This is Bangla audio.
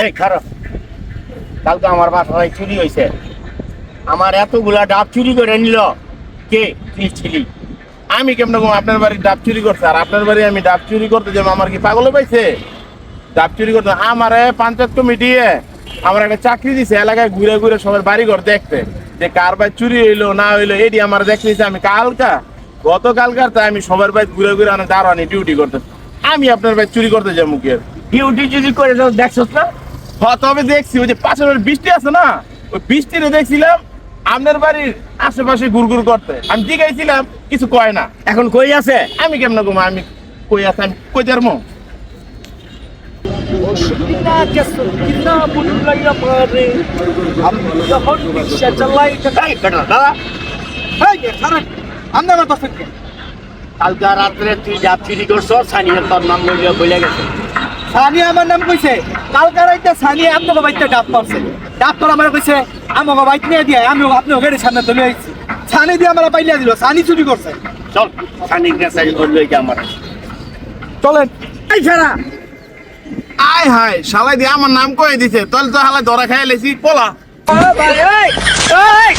এই খারাপ, কালকে আমার বাসায় চুরি হয়েছে। আমার এতগুলা ডাব চুরি করে নিল কে? তুই ছিলি। আমি কেমন আপনার বাড়ির ডাব চুরি করছে, আর আপনার বাড়ি আমি ডাব চুরি করতে যাবো? আমার কি পাগল পাইছে? ডাব চুরি করতে আমার পঞ্চায়েত কমিটি আমার একটা চাকরি দিছে, এলাকায় ঘুরে ঘুরে সবার বাড়ি ঘর দেখতে যে কার বাড়ি চুরি হইলো না হইলো। এটি আমার দেখতেছে। আমি গতকালকার তাই আমি সবার বাড়ি ঘুরে ঘুরে অনেক দাঁড়ানি ডিউটি করতে। আমি আপনার বাড়ি চুরি করতে যাবো কি? ডিউটি যদি করে দেখছস না? হ্যাঁ, তবে দেখছি ওই যে পাশের বাড়ির বৃষ্টি আছে না, ওই বৃষ্টিরও দেখছিলাম আপনার বাড়ির আশেপাশে ঘুরঘুর করতে। আমি জিগাইছিলাম, কিছু কয় না। এখন কই আছে? আমি কেমন ঘুমা? আমি কই আছে? আমি কই যার মো? কালকে রাত্রে তুই ডাব চুরি করছ, সানিয়া তোর নাম বলে গেছে। সানিয়া আমার নাম কইছে। কালকে রাইতে সানিয়া আপনাকে বাইতে ডাব পারছে। ডাব তোর আমার কইছে আমাকে বাইক নিয়ে দিয়ে আমি আপনি গাড়ির সামনে তুলে আইছি। সানি দিয়ে আমার পাইলিয়া দিল। সানি চুরি করছে। চল সানির কাছে লইকে আমার চলেন। এই ছাড়া আয় হায়, শালাই দিয়ে আমার নাম কয়ে দিছে। তাহলে তো হালাই ধরা খাই লেছি, পলা। ভাই এই